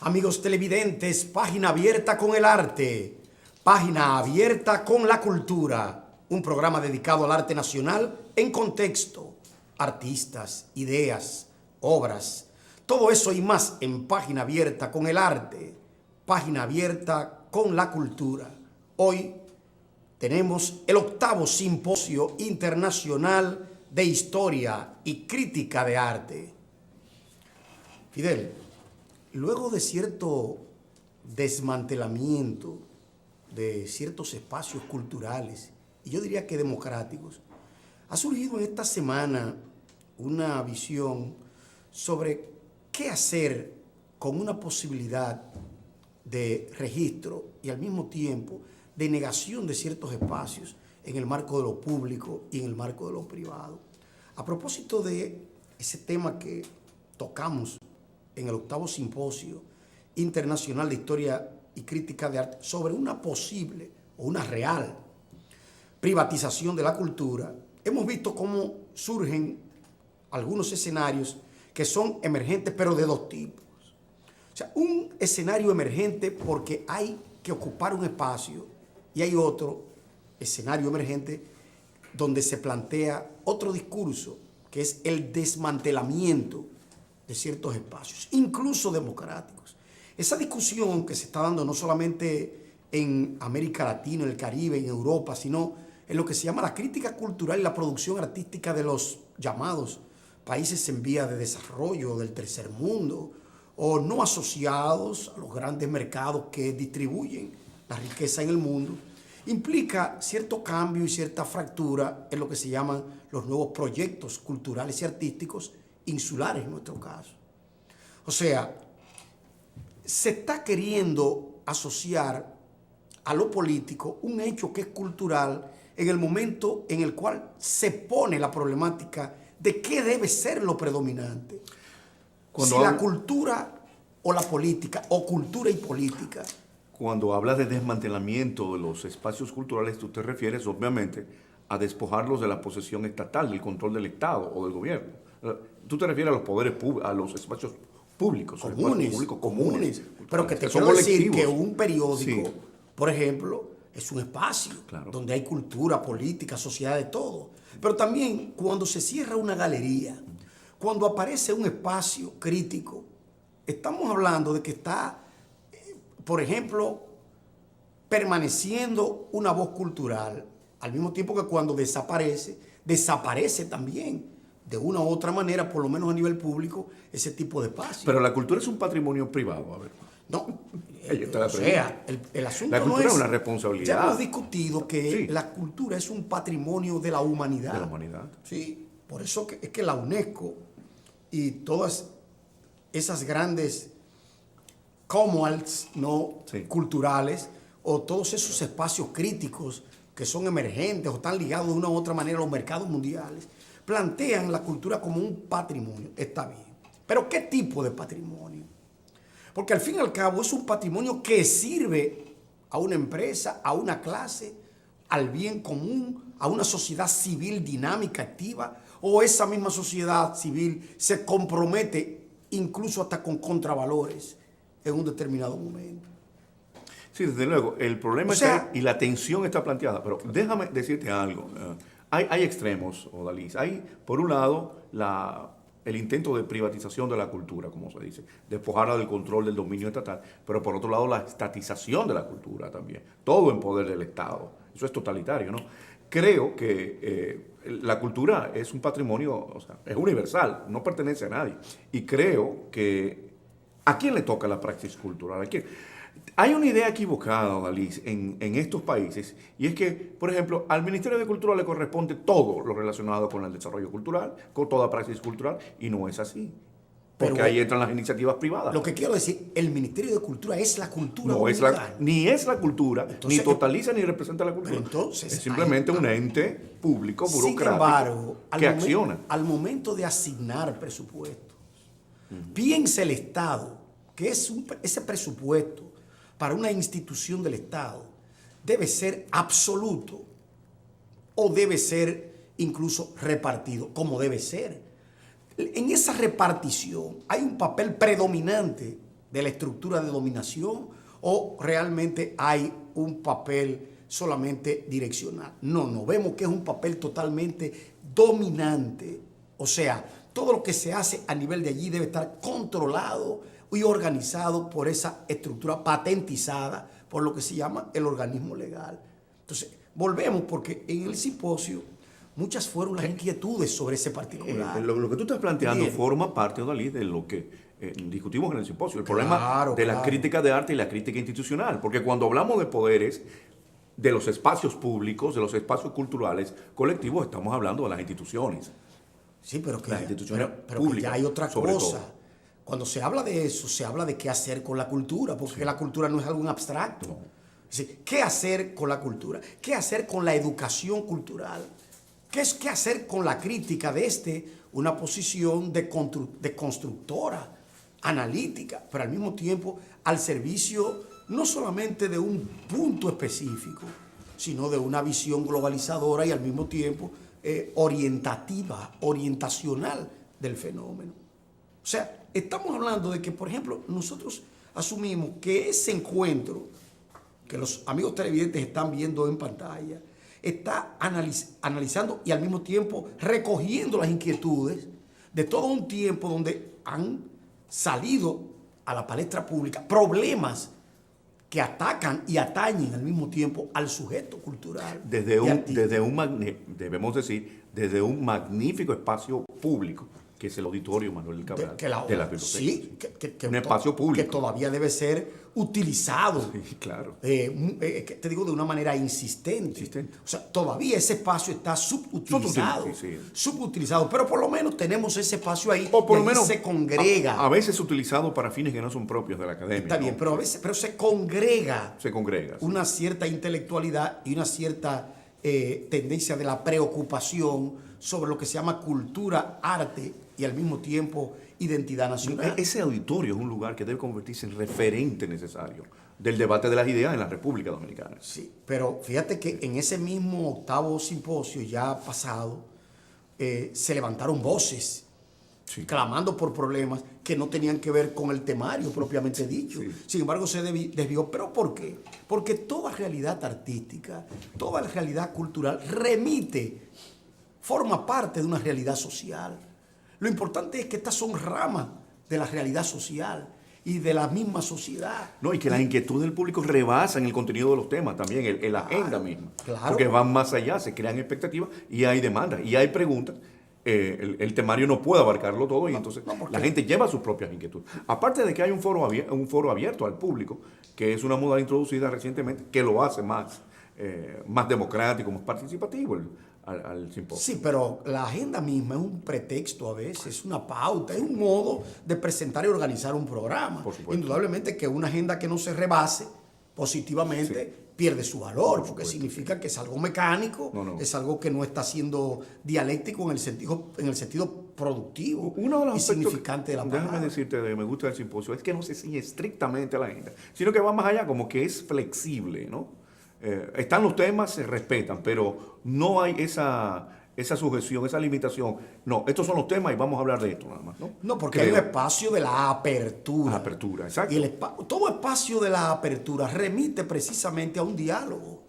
Amigos televidentes, página abierta con el arte, página abierta con la cultura, un programa dedicado al arte nacional en contexto, artistas, ideas, obras, todo eso y más en página abierta con el arte, página abierta con la cultura. Hoy tenemos el 8º Simposio Internacional de Historia y Crítica de Arte. Fidel, luego de cierto desmantelamiento de ciertos espacios culturales, y yo diría que democráticos, ha surgido en esta semana una visión sobre qué hacer con una posibilidad de registro y al mismo tiempo de negación de ciertos espacios en el marco de lo público y en el marco de lo privado. A propósito de ese tema que tocamos en el 8º Simposio Internacional de Historia y Crítica de Arte sobre una posible o una real privatización de la cultura, hemos visto cómo surgen algunos escenarios que son emergentes, pero de dos tipos. O sea, un escenario emergente porque hay que ocupar un espacio y hay otro escenario emergente donde se plantea otro discurso, que es el desmantelamiento de ciertos espacios, incluso democráticos. Esa discusión que se está dando no solamente en América Latina, en el Caribe, en Europa, sino en lo que se llama la crítica cultural y la producción artística de los llamados países en vía de desarrollo del tercer mundo o no asociados a los grandes mercados que distribuyen la riqueza en el mundo, implica cierto cambio y cierta fractura en lo que se llaman los nuevos proyectos culturales y artísticos insulares en nuestro caso. O sea, se está queriendo asociar a lo político un hecho que es cultural en el momento en el cual se pone la problemática de qué debe ser lo predominante. Si la cultura o la política, o cultura y política. Cuando hablas de desmantelamiento de los espacios culturales, tú te refieres obviamente a despojarlos de la posesión estatal, del control del Estado o del gobierno. Tú te refieres a los poderes públicos, a los espacios públicos, comunes. Pero que te quiero decir que un periódico, sí, por ejemplo, es un espacio, claro, donde hay cultura, política, sociedad, de todo. Pero también cuando se cierra una galería, cuando aparece un espacio crítico, estamos hablando de que está, por ejemplo, permaneciendo una voz cultural, al mismo tiempo que cuando desaparece también, de una u otra manera, por lo menos a nivel público, ese tipo de espacio. Pero la cultura es un patrimonio privado, a ver. No, o sea, el asunto la cultura no es una responsabilidad. Ya hemos discutido que sí, la cultura es un patrimonio de la humanidad. De la humanidad. Sí, por eso es que la UNESCO y todas esas grandes Commonwealths, ¿no?, sí, culturales, o todos esos espacios críticos que son emergentes o están ligados de una u otra manera a los mercados mundiales, plantean la cultura como un patrimonio. Está bien. Pero ¿qué tipo de patrimonio? Porque al fin y al cabo es un patrimonio que sirve a una empresa, a una clase, al bien común, a una sociedad civil dinámica, activa, o esa misma sociedad civil se compromete incluso hasta con contravalores en un determinado momento. Sí, desde luego, el problema y la tensión está planteada, pero déjame decirte algo. Hay extremos, Odalis. Hay, por un lado, el intento de privatización de la cultura, como se dice, despojarla del control del dominio estatal, pero por otro lado la estatización de la cultura también, todo en poder del Estado. Eso es totalitario, ¿no? Creo que la cultura es un patrimonio, o sea, es universal, no pertenece a nadie. Y creo que ¿a quién le toca la praxis cultural? ¿A quién? Hay una idea equivocada, Odalis, en estos países, y es que, por ejemplo, al Ministerio de Cultura le corresponde todo lo relacionado con el desarrollo cultural, con toda praxis cultural, y no es así. Porque ahí entran las iniciativas privadas. Lo que quiero decir, el Ministerio de Cultura es la cultura. No es ni es la cultura, entonces, ni totaliza ni representa la cultura. Entonces, es simplemente un ente público, burocrático, sin embargo, que acciona. Al momento de asignar presupuestos, piensa el Estado que ese presupuesto para una institución del Estado debe ser absoluto o debe ser incluso repartido, como debe ser. En esa repartición hay un papel predominante de la estructura de dominación o realmente hay un papel solamente direccional? No, vemos que es un papel totalmente dominante. O sea, todo lo que se hace a nivel de allí debe estar controlado y organizado por esa estructura patentizada por lo que se llama el organismo legal. Entonces, volvemos porque en el simposio muchas fueron las inquietudes sobre ese particular. Lo que tú estás planteando forma parte, Odalí, de lo que discutimos en el simposio. El problema de la crítica de arte y la crítica institucional. Porque cuando hablamos de poderes, de los espacios públicos, de los espacios culturales colectivos, estamos hablando de las instituciones. Sí, pero que, las instituciones pero públicas, que ya hay otra cosa. Todo. Cuando se habla de eso, se habla de qué hacer con la cultura, porque la cultura no es algo abstracto. No. Es decir, ¿qué hacer con la cultura? ¿Qué hacer con la educación cultural? ¿Qué hacer con la crítica desde una posición de constructora, analítica, pero al mismo tiempo al servicio no solamente de un punto específico, sino de una visión globalizadora y al mismo tiempo orientativa, orientacional del fenómeno? O sea, estamos hablando de que, por ejemplo, nosotros asumimos que ese encuentro que los amigos televidentes están viendo en pantalla está analizando y al mismo tiempo recogiendo las inquietudes de todo un tiempo donde han salido a la palestra pública problemas que atacan y atañen al mismo tiempo al sujeto cultural. Debemos decir, desde un magnífico espacio público, que es el Auditorio Manuel Cabral de la biblioteca. Sí, un espacio público. Que todavía debe ser utilizado. Sí, claro. Te digo de una manera insistente. O sea, todavía ese espacio está subutilizado. Subutilizado, pero por lo menos tenemos ese espacio ahí. O por lo menos se congrega. A veces utilizado para fines que no son propios de la academia. Está bien, pero a veces se congrega. Se congrega. Sí. Una cierta intelectualidad y una cierta tendencia de la preocupación sobre lo que se llama cultura, arte y al mismo tiempo identidad nacional. Ese auditorio es un lugar que debe convertirse en referente necesario del debate de las ideas en la República Dominicana. Sí, pero fíjate que en ese mismo 8º simposio ya pasado se levantaron voces clamando por problemas que no tenían que ver con el temario propiamente dicho. Sí. Sin embargo, se desvió. ¿Pero por qué? Porque toda realidad artística, toda realidad cultural forma parte de una realidad social. Lo importante es que estas son ramas de la realidad social y de la misma sociedad. No, y que las inquietudes del público rebasan el contenido de los temas también, la agenda misma. Claro. Porque van más allá, se crean expectativas y hay demandas y hay preguntas. El temario no puede abarcarlo todo y entonces la gente lleva sus propias inquietudes. Aparte de que hay un foro abierto al público, que es una modalidad introducida recientemente, que lo hace más democrático, más participativo al simposio. Sí, pero la agenda misma es un pretexto a veces, es una pauta, es un modo de presentar y organizar un programa. Por supuesto. Indudablemente que una agenda que no se rebase positivamente pierde su valor, porque significa que es algo mecánico, es algo que no está siendo dialéctico en el sentido productivo y significante de la palabra. Déjame decirte, me gusta el simposio, es que no se ciñe estrictamente a la agenda, sino que va más allá, como que es flexible, ¿no? Están los temas, se respetan, pero no hay esa sujeción, esa limitación. No, estos son los temas y vamos a hablar de esto nada más, ¿no? No, porque hay un espacio de la apertura. La apertura, exacto. Y todo espacio de la apertura remite precisamente a un diálogo.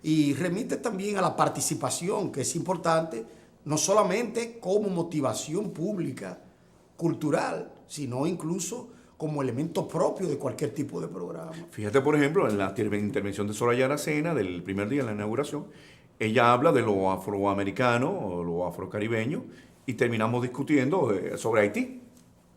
Y remite también a la participación, que es importante, no solamente como motivación pública, cultural, sino incluso como elemento propio de cualquier tipo de programa. Fíjate, por ejemplo, en la intervención de Soraya Aracena del primer día de la inauguración, ella habla de lo afroamericano o lo afrocaribeño y terminamos discutiendo sobre Haití,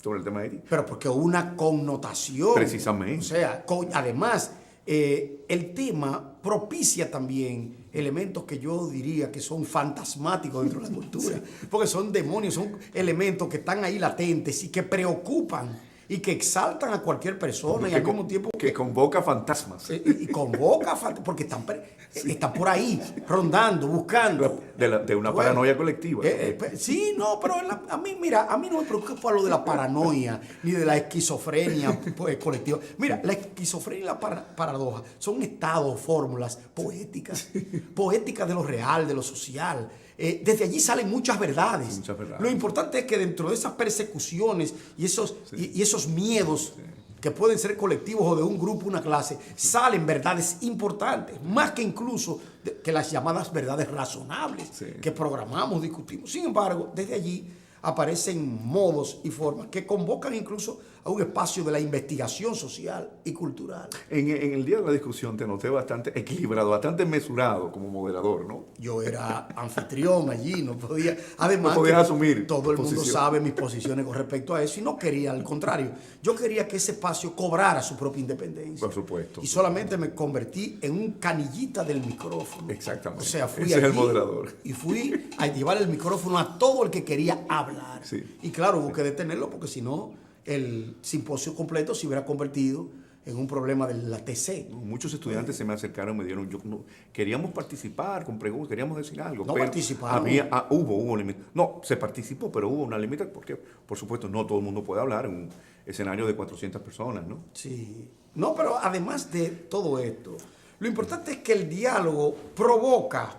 sobre el tema de Haití. Pero porque una connotación. Precisamente. O sea, además, el tema propicia también elementos que yo diría que son fantasmáticos dentro de la cultura, porque son demonios, son elementos que están ahí latentes y que preocupan y que exaltan a cualquier persona y al mismo tiempo que convoca fantasmas. Y convoca porque están por ahí, rondando, buscando. De una paranoia colectiva. Sí, no, pero a mí no me preocupa lo de la paranoia ni de la esquizofrenia colectiva. Mira, la esquizofrenia y la paradoja son estados, fórmulas poéticas de lo real, de lo social. Desde allí salen muchas verdades. Lo importante es que dentro de esas persecuciones y esos miedos que pueden ser colectivos o de un grupo, una clase, salen verdades importantes, más que incluso que las llamadas verdades razonables, Sí. que programamos, discutimos. Sin embargo, desde allí aparecen modos y formas que convocan incluso a un espacio de la investigación social y cultural. En el día de la discusión te noté bastante equilibrado, bastante mesurado como moderador, ¿no? Yo era anfitrión allí, no podía. Además, No podías asumir todo el mundo posición. sabe mis posiciones con respecto a eso y no quería, al contrario. Yo quería que ese espacio cobrara su propia independencia. Por supuesto. Y solamente me convertí en un canillita del micrófono. Exactamente. O sea, fui Ese allí es el moderador. y fui a llevar el micrófono a todo el que quería hablar. Sí. Y claro, hubo que detenerlo porque si no, el simposio completo se hubiera convertido en un problema de la TC. Muchos estudiantes se me acercaron y me dieron, queríamos participar con preguntas, queríamos decir algo. No pero participaron. hubo limitación. No, se participó, pero hubo una limitación porque, por supuesto, no todo el mundo puede hablar en un escenario de 400 personas, ¿no? Sí. No, pero además de todo esto, lo importante es que el diálogo provoca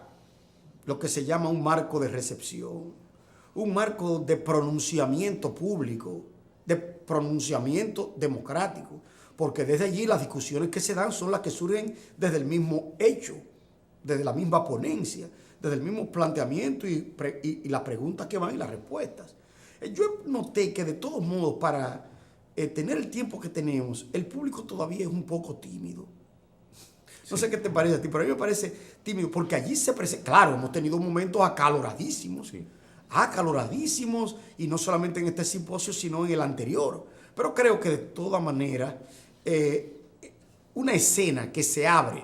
lo que se llama un marco de recepción, un marco de pronunciamiento público, de pronunciamiento democrático, porque desde allí las discusiones que se dan son las que surgen desde el mismo hecho, desde la misma ponencia, desde el mismo planteamiento y las preguntas que van y las respuestas. Yo noté que de todos modos para tener el tiempo que tenemos, el público todavía es un poco tímido. No sé qué te parece a ti, pero a mí me parece tímido, porque allí se presenta, claro, hemos tenido momentos acaloradísimos, Sí. acaloradísimos, y no solamente en este simposio, sino en el anterior. Pero creo que de todas maneras, una escena que se abre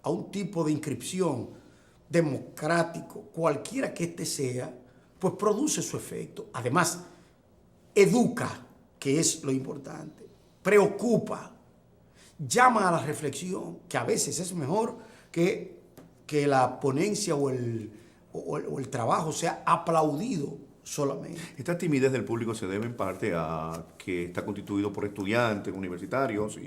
a un tipo de inscripción democrático, cualquiera que éste sea, pues produce su efecto. Además, educa, que es lo importante, preocupa, llama a la reflexión, que a veces es mejor que la ponencia o el trabajo sea aplaudido solamente. Esta timidez del público se debe en parte a que está constituido por estudiantes universitarios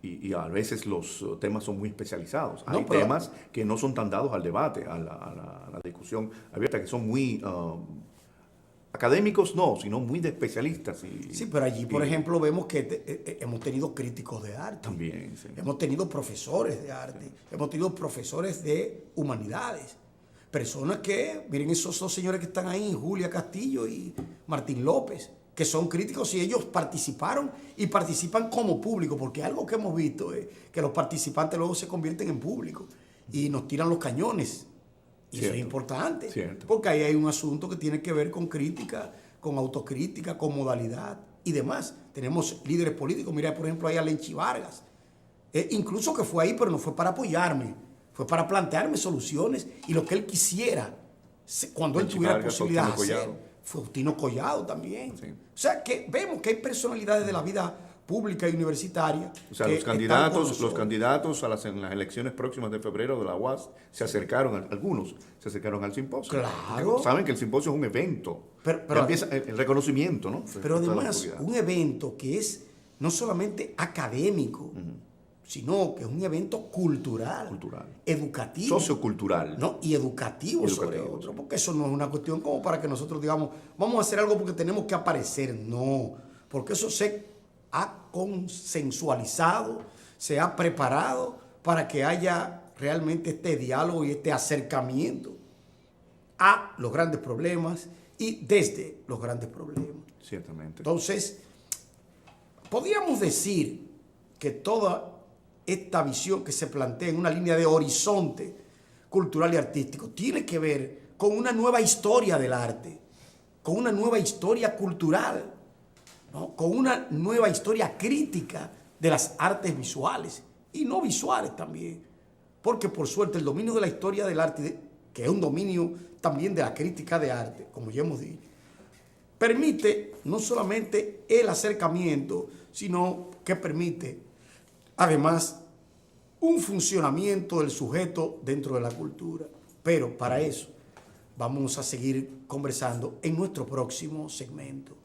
y a veces los temas son muy especializados. Hay temas que no son tan dados al debate, a la discusión abierta, que son muy académicos, no, sino muy de especialistas. Sí, pero allí, por ejemplo, vemos que hemos tenido críticos de arte. También, sí. Hemos tenido profesores de arte. Sí. Hemos tenido profesores de humanidades. Personas que, miren esos dos señores que están ahí, Julia Castillo y Martín López, que son críticos y ellos participaron y participan como público, porque algo que hemos visto es que los participantes luego se convierten en público y nos tiran los cañones. Y cierto, eso es importante, cierto, porque ahí hay un asunto que tiene que ver con crítica, con autocrítica, con modalidad y demás. Tenemos líderes políticos, mira por ejemplo ahí a Lenchi Vargas, incluso que fue ahí, pero no fue para apoyarme, fue para plantearme soluciones y lo que él quisiera, cuando Lenchi él tuviera Vargas, posibilidad de hacer. Faustino Collado también. Sí. O sea que vemos que hay personalidades de la vida pública y universitaria. O sea, los candidatos en las elecciones próximas de febrero de la UAS se acercaron, algunos se acercaron al simposio. Claro. Saben que el simposio es un evento. Pero empieza el reconocimiento, ¿no? Pero además, un evento que es no solamente académico, sino que es un evento cultural, educativo. Sociocultural. ¿No? Y educativo sobre otro, porque eso no es una cuestión como para que nosotros digamos, vamos a hacer algo porque tenemos que aparecer. No, porque eso se ha consensualizado, se ha preparado para que haya realmente este diálogo y este acercamiento a los grandes problemas y desde los grandes problemas. Ciertamente. Entonces, podríamos decir que toda esta visión que se plantea en una línea de horizonte cultural y artístico tiene que ver con una nueva historia del arte, con una nueva historia cultural, ¿no? Con una nueva historia crítica de las artes visuales y no visuales también. Porque por suerte el dominio de la historia del arte, que es un dominio también de la crítica de arte, como ya hemos dicho, permite no solamente el acercamiento, sino que permite además un funcionamiento del sujeto dentro de la cultura. Pero para eso vamos a seguir conversando en nuestro próximo segmento.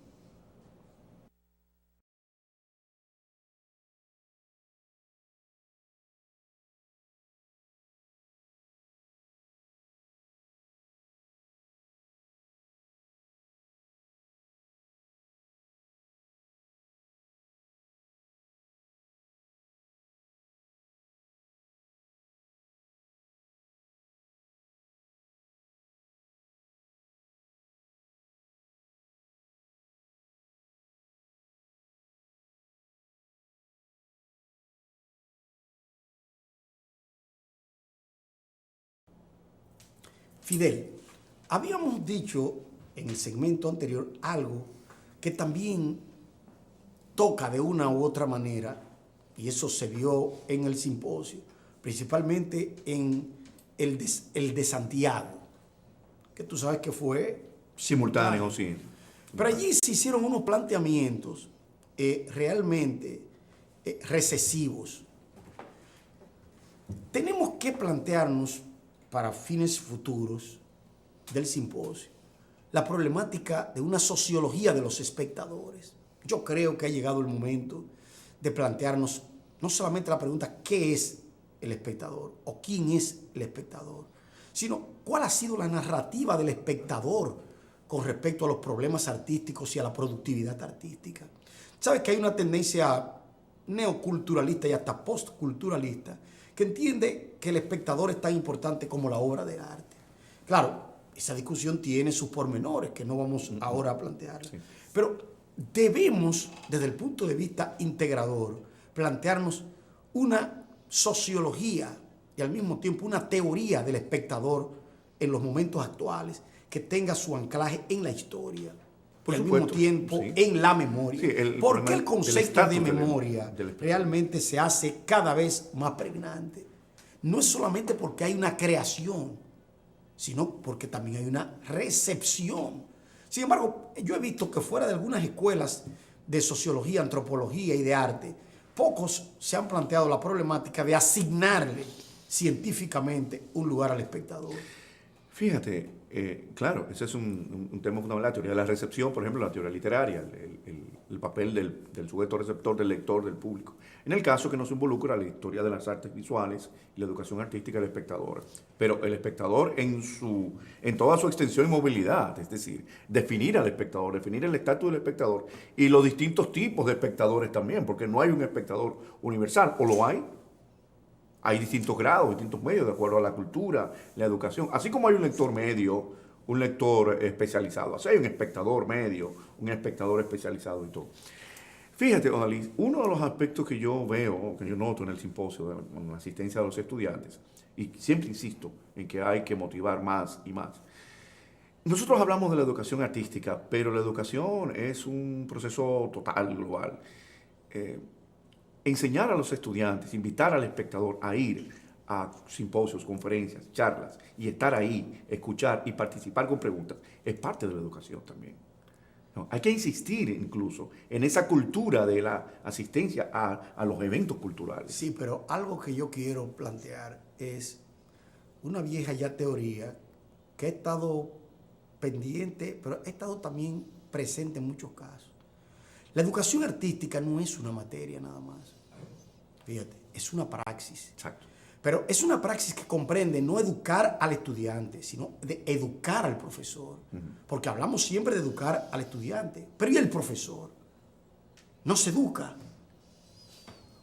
Fidel, habíamos dicho en el segmento anterior algo que también toca de una u otra manera, y eso se vio en el simposio, principalmente en el de Santiago, que tú sabes que fue simultáneo, sí. Pero allí se hicieron unos planteamientos realmente recesivos. Tenemos que plantearnos para fines futuros del simposio la problemática de una sociología de los espectadores. Yo creo que ha llegado el momento de plantearnos no solamente la pregunta ¿qué es el espectador? O ¿quién es el espectador? Sino ¿cuál ha sido la narrativa del espectador con respecto a los problemas artísticos y a la productividad artística? Sabes que hay una tendencia neoculturalista y hasta postculturalista que entiende que el espectador es tan importante como la obra de arte. Claro, esa discusión tiene sus pormenores que no vamos ahora a plantear. Sí. Pero debemos, desde el punto de vista integrador, plantearnos una sociología y al mismo tiempo una teoría del espectador en los momentos actuales que tenga su anclaje en la historia, y al mismo tiempo sí. en la memoria. Sí, porque el concepto de memoria realmente se hace cada vez más pregnante. No es solamente porque hay una creación, sino porque también hay una recepción. Sin embargo, yo he visto que fuera de algunas escuelas de sociología, antropología y de arte, pocos se han planteado la problemática de asignarle científicamente un lugar al espectador. Fíjate, claro, ese es un tema fundamental, la teoría de la recepción, por ejemplo, la teoría literaria, el papel del sujeto receptor, del lector, del público. En el caso que nos involucra la historia de las artes visuales y la educación artística del espectador. Pero el espectador en toda su extensión y movilidad, es decir, definir al espectador, definir el estatus del espectador y los distintos tipos de espectadores también, porque no hay un espectador universal, o lo hay. Hay distintos grados, distintos medios, de acuerdo a la cultura, la educación. Así como hay un lector medio, un lector especializado. Así hay un espectador medio, un espectador especializado y todo. Fíjate, Odalis, uno de los aspectos que yo veo, que yo noto en el simposio, con la asistencia de los estudiantes, y siempre insisto en que hay que motivar más y más. Nosotros hablamos de la educación artística, pero la educación es un proceso total, global. Enseñar a los estudiantes, invitar al espectador a ir a simposios, conferencias, charlas y estar ahí, escuchar y participar con preguntas, es parte de la educación también. No, hay que insistir incluso en esa cultura de la asistencia a los eventos culturales. Sí, pero algo que yo quiero plantear es una vieja ya teoría que ha estado pendiente, pero ha estado también presente en muchos casos. La educación artística no es una materia nada más. Fíjate, es una praxis. Exacto. Pero es una praxis que comprende no educar al estudiante, sino de educar al profesor. Porque hablamos siempre de educar al estudiante. Pero ¿y el profesor? No se educa.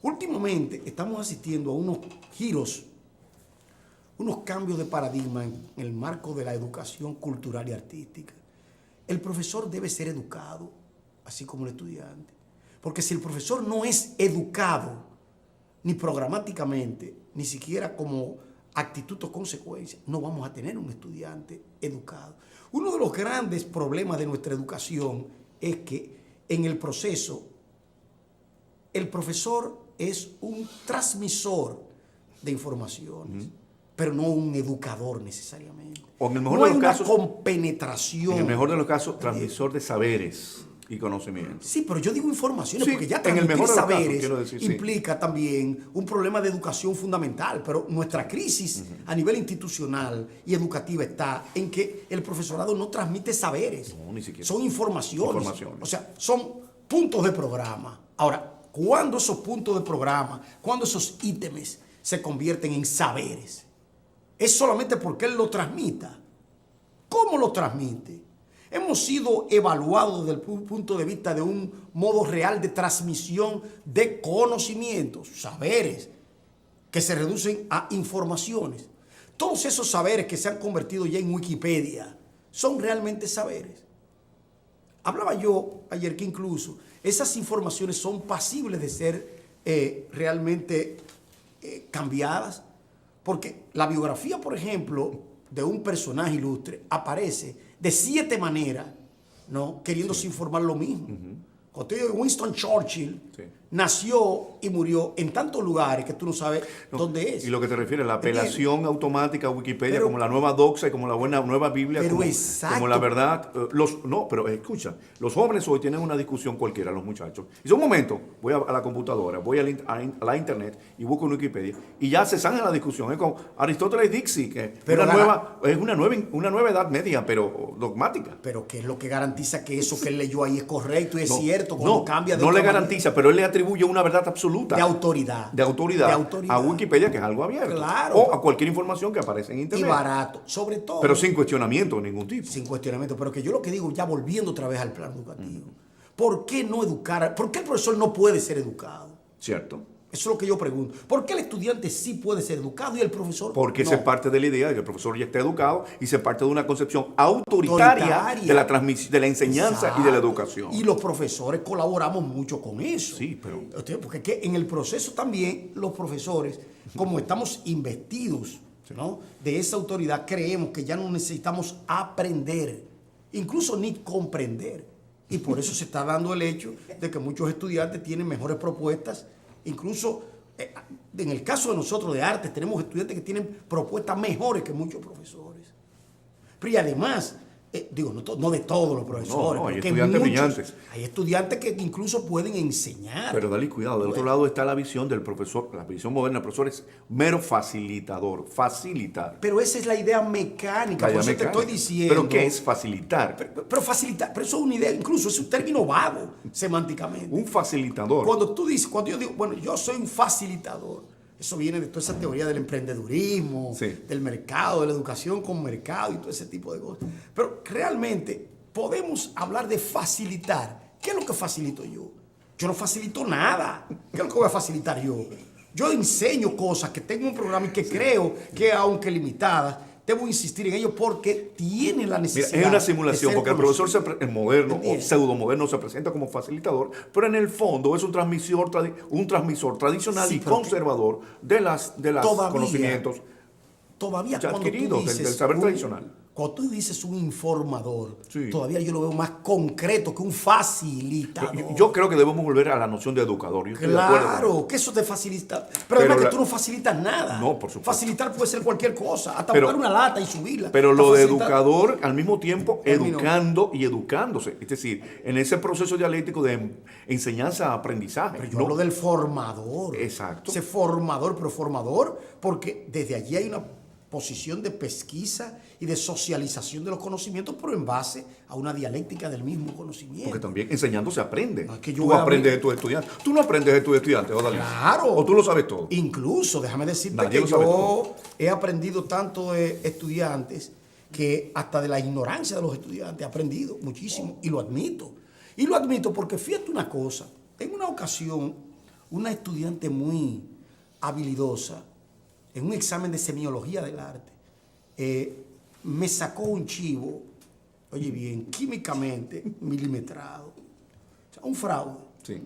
Últimamente estamos asistiendo a unos giros, unos cambios de paradigma en el marco de la educación cultural y artística. El profesor debe ser educado, así como el estudiante. Porque si el profesor no es educado, ni programáticamente, ni siquiera como actitud o consecuencia, no vamos a tener un estudiante educado. Uno de los grandes problemas de nuestra educación es que en el proceso el profesor es un transmisor de informaciones, pero no un educador necesariamente. O en el mejor no de hay los casos, una compenetración. En el mejor de los casos, transmisor de saberes y conocimientos. Sí, pero yo digo informaciones, sí, porque ya transmitir saberes casos, implica también un problema de educación fundamental, pero nuestra crisis a nivel institucional y educativa está en que el profesorado no transmite saberes, no, ni siquiera. Son informaciones, o sea, son puntos de programa. Ahora, ¿cuándo esos puntos de programa, cuándo esos ítems se convierten en saberes? Es solamente porque él lo transmita. ¿Cómo lo transmite? Hemos sido evaluados desde el punto de vista de un modo real de transmisión de conocimientos, saberes, que se reducen a informaciones. Todos esos saberes que se han convertido ya en Wikipedia son realmente saberes. Hablaba yo ayer que incluso esas informaciones son pasibles de ser realmente cambiadas, porque la biografía, por ejemplo, de un personaje ilustre aparece de 7 maneras, ¿no? Queriéndose informar lo mismo. Cuando te digo, Winston Churchill nació y murió en tantos lugares que tú no sabes dónde es. Y lo que te refieres, la apelación automática a Wikipedia como la nueva doxa y como la nueva Biblia, como la verdad. Pero escucha, los jóvenes hoy tienen una discusión cualquiera, los muchachos. Y un momento, voy a la computadora, voy a la internet y busco en Wikipedia y ya se sale la discusión. Es como Aristóteles Dixie, que es una nueva edad media, pero dogmática. Pero ¿qué es lo que garantiza que eso que él leyó ahí es correcto y es cierto? No, cambia de no le garantiza, pero él le atribuye una verdad absoluta. De autoridad. A Wikipedia, que es algo abierto. Claro. O a cualquier información que aparece en internet. Y barato, sobre todo. Pero sin cuestionamiento de ningún tipo. Sin cuestionamiento. Pero que yo lo que digo, ya volviendo otra vez al plan educativo, ¿por qué no educar? ¿Por qué el profesor no puede ser educado? Cierto. Eso es lo que yo pregunto. ¿Por qué el estudiante sí puede ser educado y el profesor no? Porque se parte de la idea de que el profesor ya está educado y se parte de una concepción autoritaria de la enseñanza. Exacto. Y de la educación. Y los profesores colaboramos mucho con eso. Sí, pero... Porque en el proceso también los profesores, como estamos investidos, ¿no?, de esa autoridad, creemos que ya no necesitamos aprender, incluso ni comprender. Y por eso se está dando el hecho de que muchos estudiantes tienen mejores propuestas. Incluso en el caso de nosotros de artes tenemos estudiantes que tienen propuestas mejores que muchos profesores. Pero y además, no de todos los profesores, hay estudiantes brillantes. Hay estudiantes que incluso pueden enseñar. Pero dale cuidado, del otro lado está la visión del profesor, la visión moderna del profesor es mero facilitador, facilitar. Pero esa es la idea mecánica, por eso te estoy diciendo. ¿Pero qué es facilitar? Pero facilitar, pero eso es una idea, incluso es un término vago semánticamente. Un facilitador. Cuando yo digo, bueno, yo soy un facilitador, eso viene de toda esa teoría del emprendedurismo, del mercado, de la educación con mercado y todo ese tipo de cosas. Pero realmente podemos hablar de facilitar. ¿Qué es lo que facilito yo? Yo no facilito nada. ¿Qué es lo que voy a facilitar yo? Yo enseño cosas que tengo un programa y que creo que, aunque limitadas, debo insistir en ello porque tiene la necesidad. Mira, es una simulación, porque el profesor moderno o pseudomoderno se presenta como facilitador, pero en el fondo es un transmisor tradicional y conservador de los conocimientos adquiridos del saber tradicional. Cuando tú dices un informador, todavía yo lo veo más concreto que un facilitador. Yo creo que debemos volver a la noción de educador. Claro, que eso te facilita. Pero además que tú no facilitas nada. No, por supuesto. Facilitar puede ser cualquier cosa, hasta buscar una lata y subirla. Pero lo de educador, al mismo tiempo, educando y educándose. Es decir, en ese proceso dialéctico de enseñanza-aprendizaje. Pero yo hablo del formador. Exacto. Ese formador, pero formador, porque desde allí hay una posición de pesquisa y de socialización de los conocimientos, pero en base a una dialéctica del mismo conocimiento. Porque también enseñando se aprende. No, es que tú aprendes de tus estudiantes. Tú no aprendes de tus estudiantes, ¿verdad? Claro. O tú lo sabes todo. Incluso, déjame decirte que yo he aprendido tanto de estudiantes que hasta de la ignorancia de los estudiantes he aprendido muchísimo y lo admito. Y lo admito porque fíjate una cosa. En una ocasión, una estudiante muy habilidosa en un examen de semiología del arte, me sacó un chivo, oye bien, químicamente milimetrado. O sea, un fraude. Sí.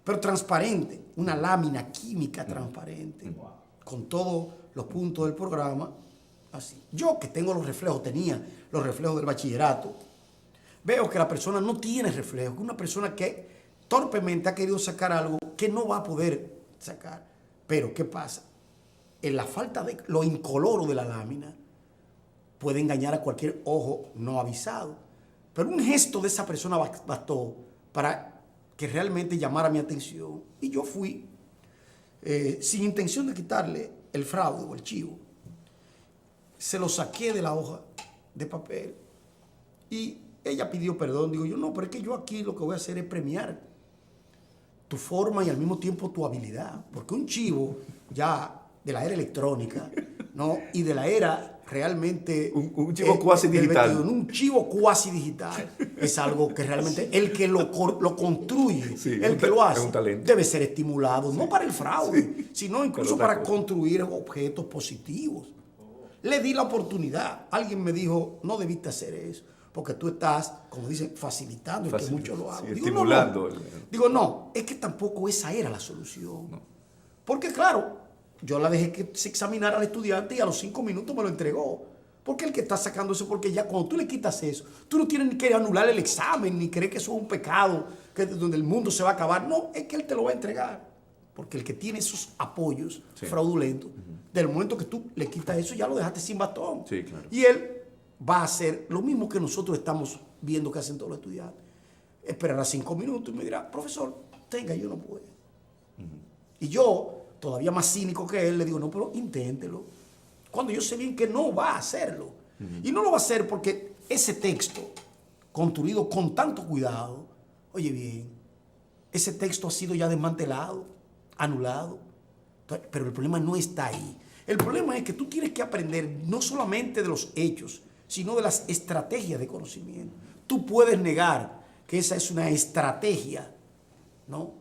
Pero transparente, una lámina química transparente, con todos los puntos del programa, así. Yo que tenía los reflejos del bachillerato, veo que la persona no tiene reflejos, que una persona que torpemente ha querido sacar algo que no va a poder sacar. Pero, ¿qué pasa? En la falta de lo incoloro de la lámina puede engañar a cualquier ojo no avisado. Pero un gesto de esa persona bastó para que realmente llamara mi atención. Y yo fui, sin intención de quitarle el fraude o el chivo, se lo saqué de la hoja de papel y ella pidió perdón. Digo yo, no, pero es que yo aquí lo que voy a hacer es premiar tu forma y al mismo tiempo tu habilidad. Porque un chivo ya de la era electrónica, ¿no? Y de la era realmente... Un chivo cuasi digital. Un chivo cuasi digital es algo que realmente el que lo construye, el que lo hace, debe ser estimulado, no para el fraude, sino incluso para construir objetos positivos. Le di la oportunidad. Alguien me dijo, no debiste hacer eso, porque tú estás, como dicen, facilitando, y que muchos lo hagan. Digo, estimulando. No. Digo, no, es que tampoco esa era la solución. No. Porque claro, yo la dejé que se examinara al estudiante y a los 5 minutos me lo entregó. Porque el que está sacando eso, porque ya cuando tú le quitas eso, tú no tienes ni que anular el examen, ni creer que eso es un pecado, que donde el mundo se va a acabar. No, es que él te lo va a entregar. Porque el que tiene esos apoyos fraudulentos, del momento que tú le quitas eso, ya lo dejaste sin bastón. Sí, claro. Y él va a hacer lo mismo que nosotros estamos viendo que hacen todos los estudiantes. Esperará 5 minutos y me dirá, profesor, tenga, yo no puedo. Y yo, todavía más cínico que él, le digo, no, pero inténtelo. Cuando yo sé bien que no va a hacerlo. Y no lo va a hacer porque ese texto, construido con tanto cuidado, oye bien, ese texto ha sido ya desmantelado, anulado. Entonces, pero el problema no está ahí. El problema es que tú tienes que aprender no solamente de los hechos, sino de las estrategias de conocimiento. Tú puedes negar que esa es una estrategia, ¿no?,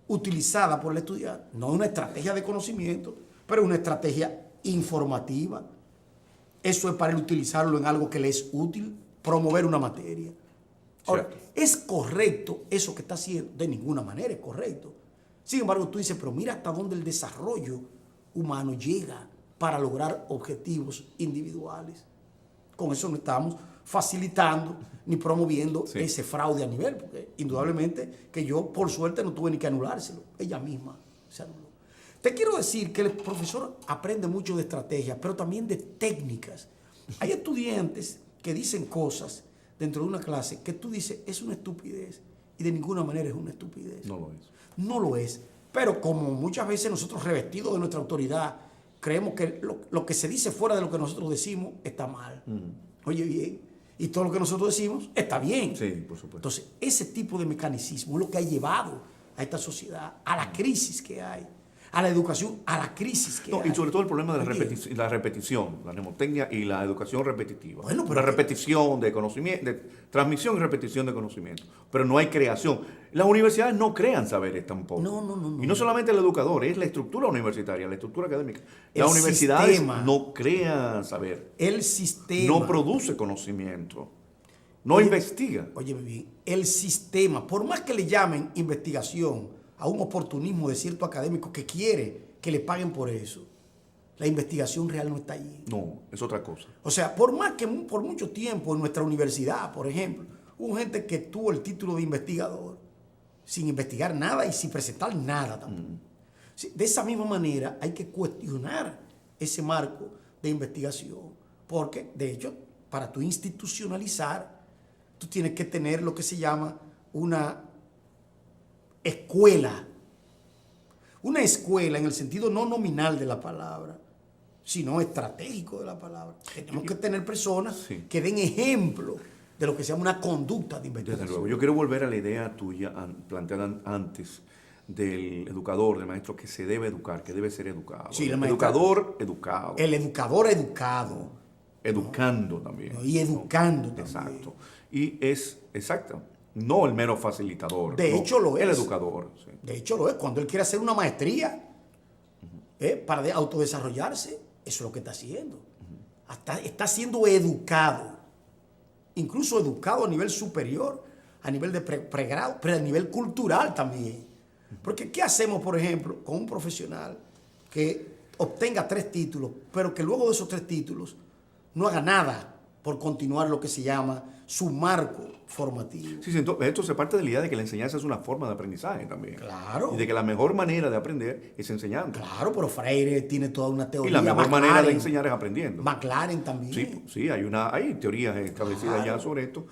utilizada por el estudiante. No una estrategia de conocimiento, pero una estrategia informativa. Eso es para él utilizarlo en algo que le es útil, promover una materia. Ahora, ¿es correcto eso que está haciendo? De ninguna manera es correcto. Sin embargo, tú dices, pero mira hasta dónde el desarrollo humano llega para lograr objetivos individuales. Con eso no estamos facilitando ni promoviendo ese fraude a nivel, porque indudablemente que yo, por suerte, no tuve ni que anulárselo. Ella misma se anuló. Te quiero decir que el profesor aprende mucho de estrategias, pero también de técnicas. Hay estudiantes que dicen cosas dentro de una clase que tú dices, es una estupidez, y de ninguna manera es una estupidez. No lo es. No lo es. Pero como muchas veces nosotros, revestidos de nuestra autoridad, creemos que lo que se dice fuera de lo que nosotros decimos está mal. Oye bien, y todo lo que nosotros decimos está bien. Sí, por supuesto. Entonces, ese tipo de mecanismo es lo que ha llevado a esta sociedad, a la crisis que hay, a la educación, a la crisis que hay. Y sobre todo el problema de la repetición, la mnemotecnia y la educación repetitiva. Bueno, pero la repetición de conocimiento, de transmisión y repetición de conocimiento. Pero no hay creación. Las universidades no crean saberes tampoco. No. Y no solamente el educador, es la estructura universitaria, la estructura académica. Las universidades no crean saber. El sistema. No produce conocimiento. No investiga. Oye, bien, el sistema, por más que le llamen investigación a un oportunismo de cierto académico que quiere que le paguen por eso, la investigación real no está allí. No, es otra cosa. O sea, por más que por mucho tiempo en nuestra universidad, por ejemplo, hubo gente que tuvo el título de investigador sin investigar nada y sin presentar nada tampoco. Sí, de esa misma manera hay que cuestionar ese marco de investigación, porque de hecho, para tú institucionalizar, tú tienes que tener lo que se llama una escuela. Una escuela en el sentido no nominal de la palabra, sino estratégico de la palabra. Tenemos que tener personas que den ejemplo de lo que se llama una conducta de investigación. Desde luego. Yo quiero volver a la idea tuya planteada antes del educador, del maestro, que se debe educar, que debe ser educado. Sí, el educador, educado. El educador, educado. Educando también. Y educando también. Exacto. Y es exacto. No el mero facilitador. De hecho lo es. El educador. Sí. De hecho lo es. Cuando él quiere hacer una maestría para autodesarrollarse, eso es lo que está haciendo. Está siendo educado. Incluso educado a nivel superior, a nivel de pregrado, pero a nivel cultural también. Porque ¿qué hacemos, por ejemplo, con un profesional que obtenga 3 títulos, pero que luego de esos 3 títulos no haga nada por continuar lo que se llama su marco formativo? Sí, esto se parte de la idea de que la enseñanza es una forma de aprendizaje también. Claro. Y de que la mejor manera de aprender es enseñando. Claro, pero Freire tiene toda una teoría. Y la mejor manera de enseñar es aprendiendo. McLaren también. Sí, hay teorías establecidas ya sobre esto.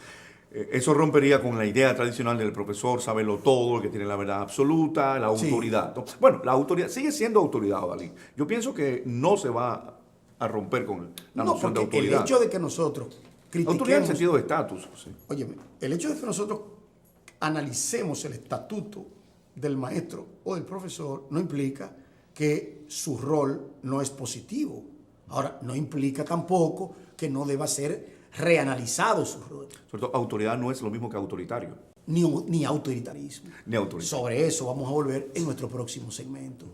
Eso rompería con la idea tradicional del profesor saberlo todo, el que tiene la verdad absoluta, la autoridad. Sí. Bueno, la autoridad sigue siendo autoridad, Dalí. Yo pienso que no se va a romper con la noción de autoridad. El hecho de que nosotros critiquemos... Autoridad en sentido de estatus. Sí. Óyeme, el hecho de que nosotros analicemos el estatuto del maestro o del profesor no implica que su rol no es positivo. Ahora, no implica tampoco que no deba ser reanalizado su rol. Sobre todo, autoridad no es lo mismo que autoritario. Ni autoritarismo. Ni autoritarismo. Sobre eso vamos a volver en nuestro próximo segmento.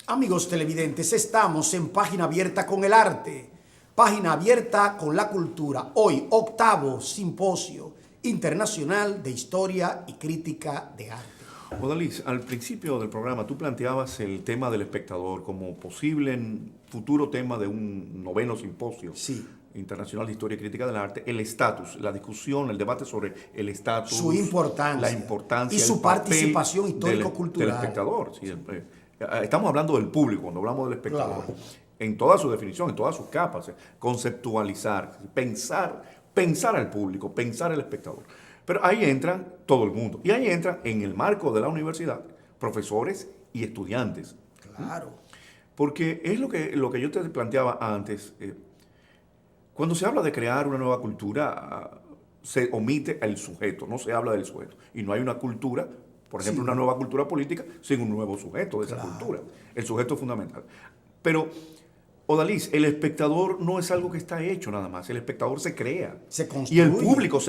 Amigos televidentes, estamos en Página Abierta con el Arte, Página Abierta con la Cultura. Hoy, 8º Simposio Internacional de Historia y Crítica de Arte. Odalis, al principio del programa tú planteabas el tema del espectador como posible futuro tema de un 9º Simposio Internacional de Historia y Crítica del Arte, el estatus, la discusión, el debate sobre el estatus, su importancia, la importancia y su participación histórico-cultural del espectador. Sí, estamos hablando del público, cuando hablamos del espectador, en toda su definición, en todas sus capas, conceptualizar, pensar al público, pensar al espectador. Pero ahí entran todo el mundo, y ahí entran en el marco de la universidad profesores y estudiantes. Claro. Porque es lo que yo te planteaba antes. Cuando se habla de crear una nueva cultura, se omite el sujeto, no se habla del sujeto. Y no hay una cultura, por ejemplo, una nueva cultura política, sin un nuevo sujeto de esa cultura. El sujeto es fundamental. Pero, Odalis, el espectador no es algo que está hecho nada más. El espectador se crea. Se construye. Y el público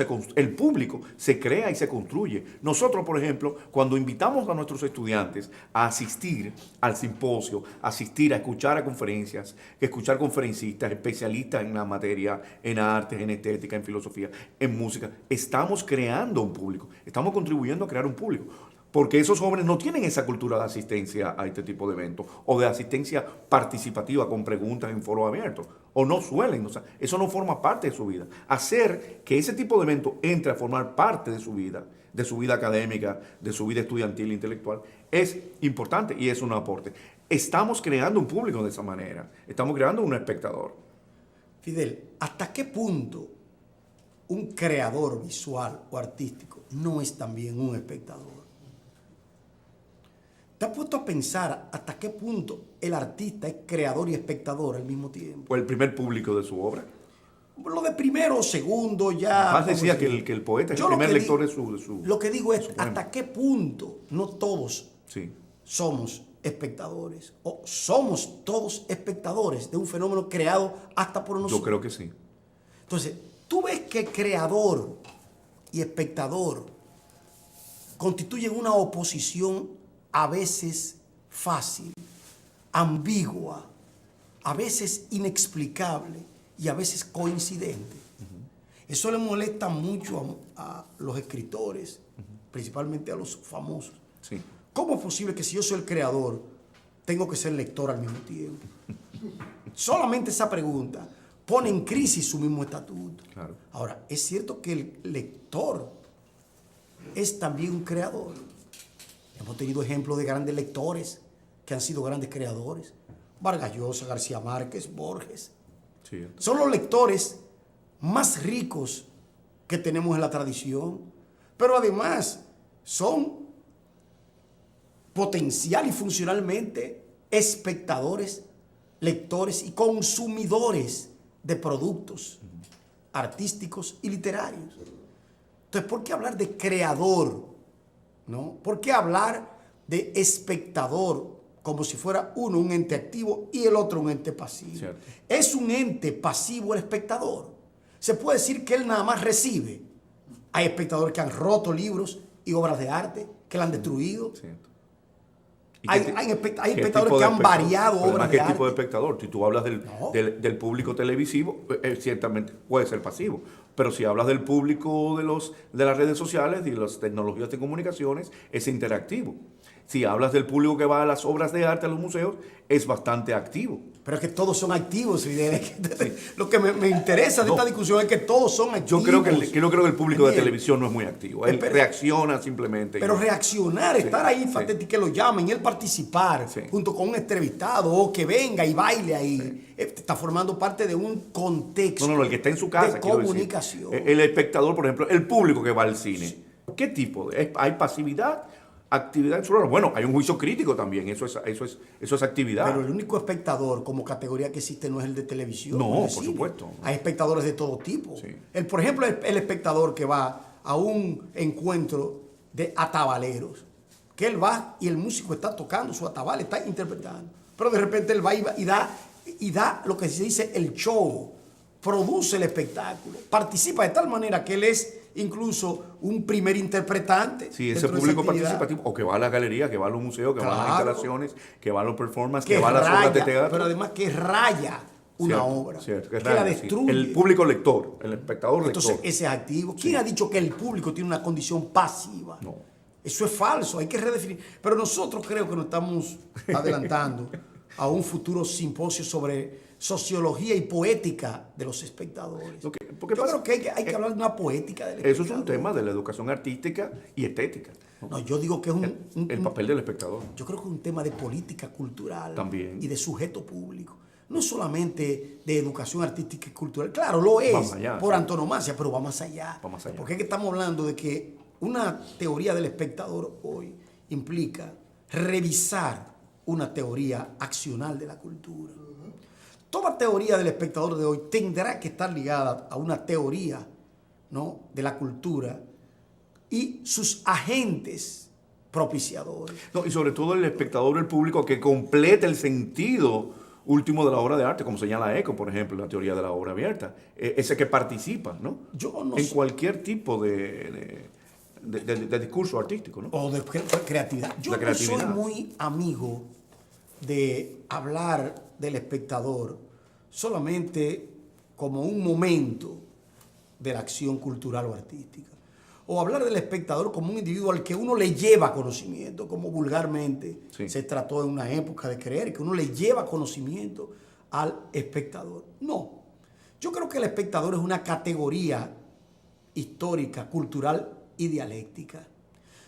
se crea y se construye. Nosotros, por ejemplo, cuando invitamos a nuestros estudiantes a asistir al simposio, asistir a escuchar a conferencias, escuchar conferencistas, especialistas en la materia, en artes, en estética, en filosofía, en música, estamos creando un público. Estamos contribuyendo a crear un público. Porque esos jóvenes no tienen esa cultura de asistencia a este tipo de eventos o de asistencia participativa con preguntas en foro abierto. O no suelen, o sea, eso no forma parte de su vida. Hacer que ese tipo de evento entre a formar parte de su vida académica, de su vida estudiantil e intelectual, es importante y es un aporte. Estamos creando un público de esa manera. Estamos creando un espectador. Fidel, ¿hasta qué punto un creador visual o artístico no es también un espectador? ¿Te has puesto a pensar hasta qué punto el artista es creador y espectador al mismo tiempo? ¿O el primer público de su obra? Lo de primero o segundo ya... Más decía que el poeta es el primer lector de su... Lo que digo es hasta qué punto no todos somos espectadores o somos todos espectadores de un fenómeno creado hasta por nosotros. Yo creo que sí. Entonces, tú ves que creador y espectador constituyen una oposición a veces fácil, ambigua, a veces inexplicable y a veces coincidente. Eso le molesta mucho a los escritores, principalmente a los famosos. Sí. ¿Cómo es posible que si yo soy el creador, tengo que ser lector al mismo tiempo? Solamente esa pregunta pone en crisis su mismo estatuto. Claro. Ahora, es cierto que el lector es también un creador. Hemos tenido ejemplos de grandes lectores que han sido grandes creadores. Vargas Llosa, García Márquez, Borges. Cierto. Son los lectores más ricos que tenemos en la tradición, pero además son potencial y funcionalmente espectadores, lectores y consumidores de productos artísticos y literarios. Entonces, ¿por qué hablar de creador? ¿No? ¿Por qué hablar de espectador como si fuera uno un ente activo y el otro un ente pasivo? Cierto. ¿Es un ente pasivo el espectador? Se puede decir que él nada más recibe. Hay espectadores que han roto libros y obras de arte, que la han destruido. Cierto. Hay espectadores que han variado obras de arte. ¿Qué tipo de espectador? Si tú hablas del público televisivo, ciertamente puede ser pasivo. Pero si hablas del público de las redes sociales y las tecnologías de comunicaciones, es interactivo. Si hablas del público que va a las obras de arte, a los museos, es bastante activo. Pero es que todos son activos. Lo que me interesa de esta discusión es que todos son activos. Yo creo que el público de televisión no es muy activo. Él reacciona simplemente. Pero reaccionar, estar ahí, que lo llamen, él participar junto con un entrevistado o que venga y baile ahí, está formando parte de un contexto. No, el que está en su casa. De comunicación. El espectador, por ejemplo, el público que va al cine. ¿Qué tipo? ¿Hay pasividad? Actividad en su honor. Bueno, hay un juicio crítico también, eso es actividad. Pero el único espectador como categoría que existe no es el de televisión. No, por supuesto. Hay espectadores de todo tipo. Sí. Por ejemplo, el espectador que va a un encuentro de atabaleros, que él va y el músico está tocando su atabal, está interpretando, pero de repente él va y da lo que se dice el show, produce el espectáculo, participa de tal manera que él es incluso un primer interpretante. Sí, ese público participativo, o que va a la galería, que va a los museos, que va a las instalaciones, que va a los performances, que va a las obras de teatro. Pero además que raya una obra, cierto, que la destruye. Sí. El público lector, el espectador lector. Entonces, ese es activo. ¿Quién ha dicho que el público tiene una condición pasiva? No. Eso es falso, hay que redefinir. Pero nosotros creo que nos estamos adelantando a un futuro simposio sobre sociología y poética de los espectadores. Yo creo que hay que hablar de una poética del espectador. Eso es un tema de la educación artística y estética. No, yo digo que es el papel del espectador. Yo creo que es un tema de política cultural también, y de sujeto público. No solamente de educación artística y cultural. Claro, lo es por antonomasia, pero va más allá. Va más allá. Porque es que estamos hablando de que una teoría del espectador hoy implica revisar una teoría accional de la cultura. Toda teoría del espectador de hoy tendrá que estar ligada a una teoría, ¿no?, de la cultura y sus agentes propiciadores. No, y sobre todo el espectador, el público que completa el sentido último de la obra de arte, como señala Eco, por ejemplo, la teoría de la obra abierta. Ese que participa, ¿no? En cualquier tipo de discurso artístico, ¿no? O de creatividad. Yo no soy muy amigo de hablar del espectador solamente como un momento de la acción cultural o artística, o hablar del espectador como un individuo al que uno le lleva conocimiento, como vulgarmente se trató en una época de creer, que uno le lleva conocimiento al espectador. No, yo creo que el espectador es una categoría histórica, cultural y dialéctica.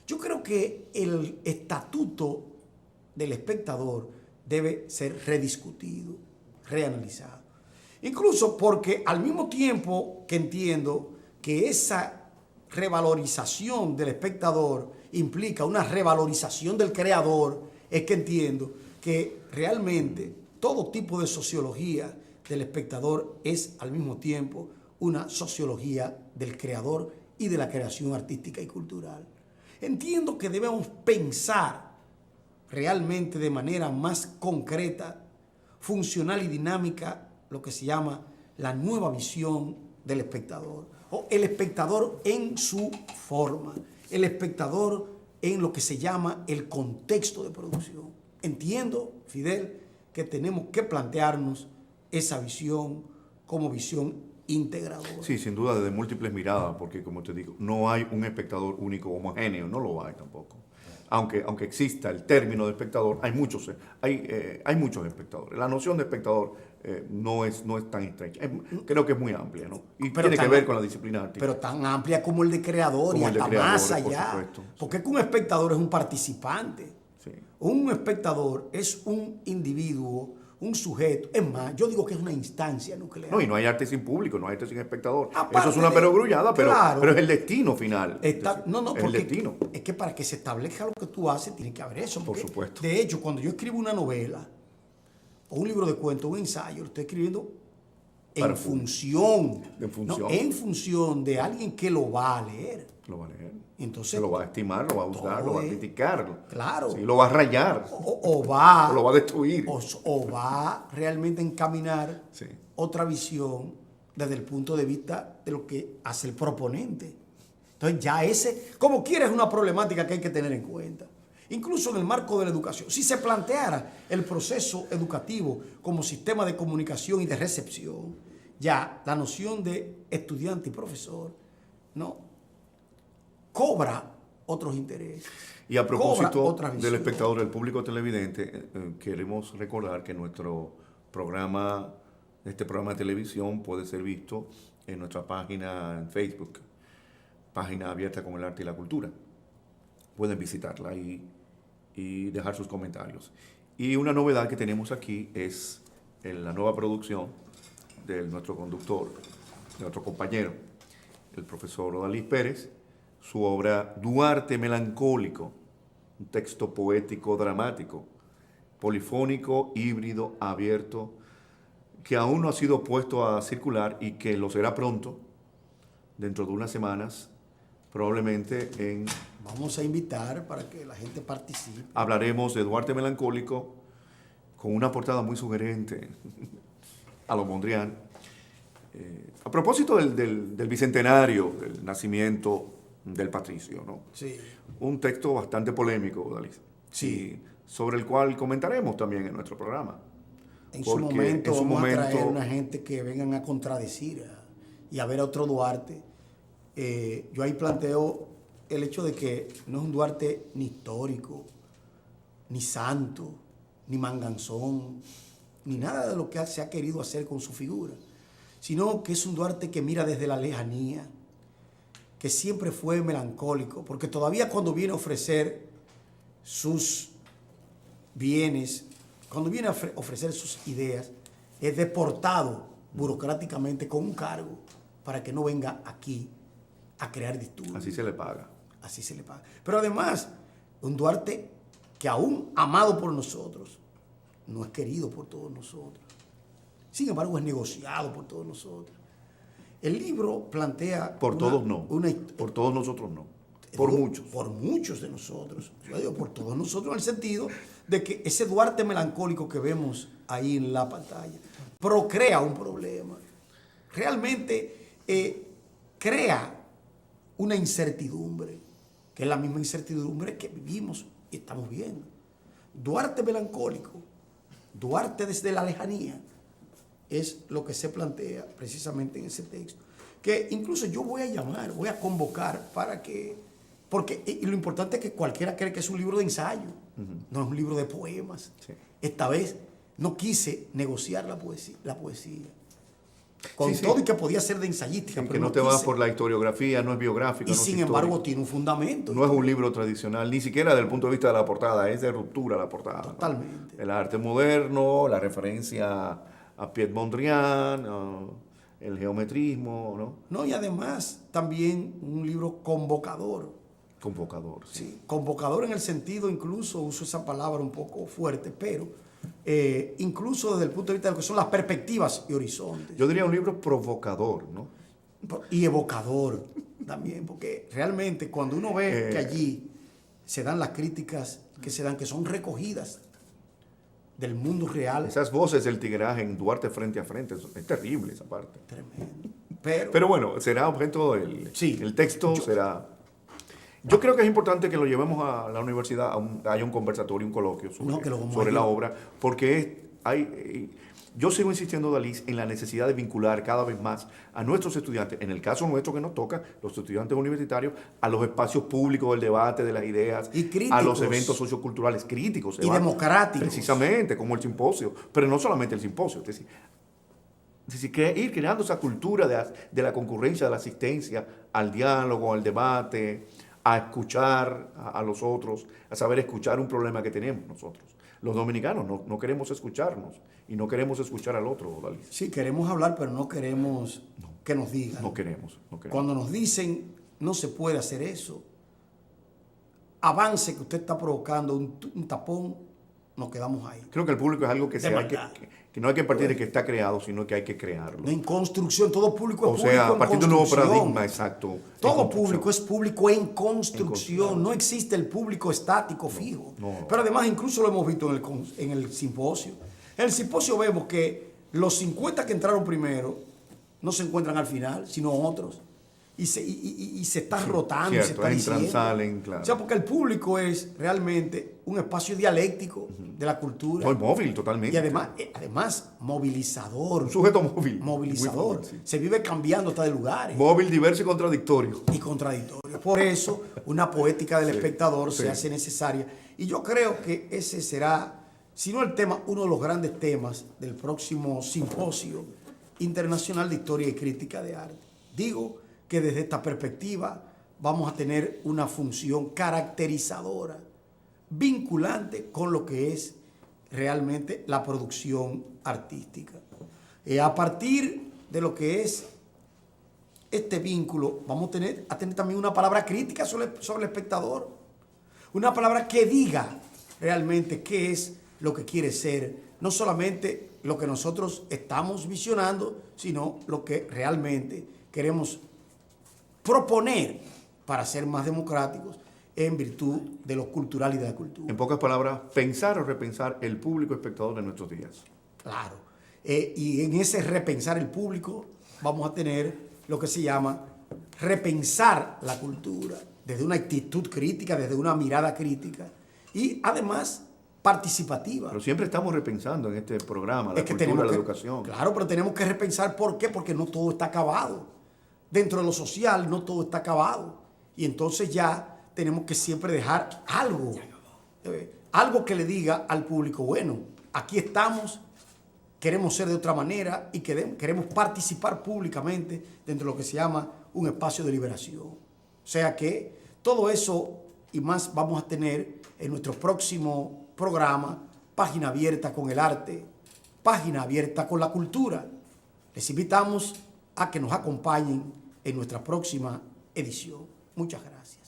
Yo creo que el estatuto del espectador debe ser rediscutido, reanalizado. Incluso porque al mismo tiempo que entiendo que esa revalorización del espectador implica una revalorización del creador, es que entiendo que realmente todo tipo de sociología del espectador es al mismo tiempo una sociología del creador y de la creación artística y cultural. Entiendo que debemos pensar realmente de manera más concreta, funcional y dinámica lo que se llama la nueva visión del espectador, o el espectador en su forma, el espectador en lo que se llama el contexto de producción. Entiendo, Fidel, que tenemos que plantearnos esa visión como visión integradora. Sí, sin duda, desde múltiples miradas, porque como te digo, no hay un espectador único homogéneo, no lo hay tampoco. Aunque exista el término de espectador, hay muchos espectadores. La noción de espectador no es tan estrecha. Creo que es muy amplia, ¿no? Y tiene que ver con la disciplina artística. Pero tan amplia como el de creador y hasta más allá. Porque es que un espectador es un participante. Sí. Un espectador es un individuo, un sujeto. Es más, yo digo que es una instancia nuclear. No, y no hay arte sin público, no hay arte sin espectador. Eso es una perogrullada, pero es el destino final. Es el destino. Es que para que se establezca lo que tú haces, tiene que haber eso. Por supuesto. De hecho, cuando yo escribo una novela, o un libro de cuentos, un ensayo, lo estoy escribiendo en función de alguien que lo va a leer. Lo va a leer. Entonces, lo va a estimar, lo va a usar, lo va a criticar. Claro. Sí, lo va a rayar. O lo va a destruir. O va realmente a encaminar otra visión desde el punto de vista de lo que hace el proponente. Entonces ya como quiera, es una problemática que hay que tener en cuenta. Incluso en el marco de la educación. Si se planteara el proceso educativo como sistema de comunicación y de recepción, ya la noción de estudiante y profesor, ¿no?, cobra otros intereses. Y a propósito del espectador, del público televidente, queremos recordar que este programa de televisión puede ser visto en nuestra página en Facebook, página abierta como el arte y la cultura. Pueden visitarla y dejar sus comentarios. Y una novedad que tenemos aquí es en la nueva producción de nuestro conductor, de nuestro compañero, el profesor Odalis Pérez, su obra Duarte Melancólico, un texto poético dramático, polifónico, híbrido, abierto, que aún no ha sido puesto a circular y que lo será pronto, dentro de unas semanas, probablemente en... Vamos a invitar para que la gente participe. Hablaremos de Duarte Melancólico con una portada muy sugerente a lo Mondrian. A propósito del bicentenario del nacimiento del patricio, ¿no? Sí. Un texto bastante polémico, Dalis. Sí. Sobre el cual comentaremos también en nuestro programa. En su momento en su vamos a traer momento, una gente que vengan a contradecir y a ver a otro Duarte. Yo ahí planteo el hecho de que no es un Duarte ni histórico, ni santo, ni manganzón, ni nada de lo que se ha querido hacer con su figura, sino que es un Duarte que mira desde la lejanía, que siempre fue melancólico, porque todavía cuando viene a ofrecer sus bienes, cuando viene a ofrecer sus ideas, es deportado burocráticamente con un cargo para que no venga aquí a crear disturbios. así se le paga. Así se le paga. Pero además, un Duarte que aún amado por nosotros, no es querido por todos nosotros. Sin embargo, es negociado por todos nosotros. El libro plantea... Por todos no. Por todos nosotros no. Por muchos. Por muchos de nosotros. Yo digo por todos nosotros en el sentido de que ese Duarte melancólico que vemos ahí en la pantalla procrea un problema. Realmente crea una incertidumbre, que es la misma incertidumbre que vivimos y estamos viendo. Duarte melancólico, Duarte desde la lejanía, es lo que se plantea precisamente en ese texto. Que incluso yo voy a convocar para que, porque y lo importante es que cualquiera cree que es un libro de ensayo, no es un libro de poemas. Sí. Esta vez no quise negociar la poesía. Con Sí. todo y que podía ser de ensayística. Sí, pero que no te vas por la historiografía, no es biográfico. Y no es sin histórico. embargo tiene un fundamento. No es un libro tradicional, ni siquiera desde el punto de vista de la portada, es de ruptura la portada. Totalmente. ¿No? El arte moderno, la referencia a Piet Mondrian, el geometrismo, ¿no? No, y además también un libro convocador. Convocador. Sí. Sí, convocador en el sentido, incluso uso esa palabra un poco fuerte, pero incluso desde el punto de vista de lo que son las perspectivas y horizontes. Yo diría un libro provocador, ¿no? Y evocador también, porque realmente cuando uno ve que allí se dan las críticas que se dan, que son recogidas del mundo real. Esas voces del tigueraje en Duarte frente a frente, es terrible esa parte. Tremendo. Pero bueno, será objeto Sí. el texto, será... Yo creo que es importante que lo llevemos a la universidad, haya un conversatorio, un coloquio sobre la obra, porque yo sigo insistiendo, Dalis, en la necesidad de vincular cada vez más a nuestros estudiantes, en el caso nuestro que nos toca, los estudiantes universitarios, a los espacios públicos del debate, de las ideas, y críticos, a los eventos socioculturales críticos. Y democráticos. Precisamente, como el simposio, pero no solamente el simposio, es decir, ir creando esa cultura de la concurrencia, de la asistencia al diálogo, al debate, a escuchar a los otros, a saber escuchar un problema que tenemos nosotros. Los dominicanos no queremos escucharnos y no queremos escuchar al otro, Dalis. Sí, queremos hablar, pero no queremos que nos digan. No queremos. Cuando nos dicen, no se puede hacer eso, avance que usted está provocando un tapón, nos quedamos ahí. Creo que el público es algo que no hay que partir de que está creado, sino que hay que crearlo. En construcción, todo público es público. O sea, en a partir de un nuevo paradigma, exacto. Todo público es público en construcción. No existe el público estático, fijo. No. Pero además, incluso lo hemos visto en el simposio. En el simposio vemos que los 50 que entraron primero no se encuentran al final, sino otros. Y se están rotando. Cierto, se están entran, diciendo. salen, claro. O sea, porque el público es realmente un espacio dialéctico de la cultura. No, móvil, totalmente. Y además movilizador. Un sujeto móvil. Movilizador. Muy fácil. Se vive cambiando hasta de lugares. Móvil, diverso y contradictorio. Y contradictorio. Por eso, una poética del espectador se hace necesaria. Y yo creo que ese será, si no el tema, uno de los grandes temas del próximo simposio internacional de historia y crítica de arte. Digo que desde esta perspectiva vamos a tener una función caracterizadora, vinculante con lo que es realmente la producción artística. A partir de lo que es este vínculo, vamos a tener también una palabra crítica sobre el espectador, una palabra que diga realmente qué es lo que quiere ser, no solamente lo que nosotros estamos visionando, sino lo que realmente queremos proponer para ser más democráticos en virtud de lo cultural y de la cultura. En pocas palabras, pensar o repensar el público espectador de nuestros días. Claro. Y en ese repensar el público, vamos a tener lo que se llama repensar la cultura desde una actitud crítica, desde una mirada crítica y además participativa. Pero siempre estamos repensando en este programa la cultura, la educación. Claro, pero tenemos que repensar. ¿Por qué? Porque no todo está acabado. Dentro de lo social no todo está acabado. Y entonces ya tenemos que siempre dejar algo. Algo que le diga al público, bueno, aquí estamos, queremos ser de otra manera y queremos participar públicamente dentro de lo que se llama un espacio de liberación. O sea que todo eso y más vamos a tener en nuestro próximo programa, Página Abierta con el Arte, Página Abierta con la Cultura. Les invitamos a que nos acompañen en nuestra próxima edición. Muchas gracias.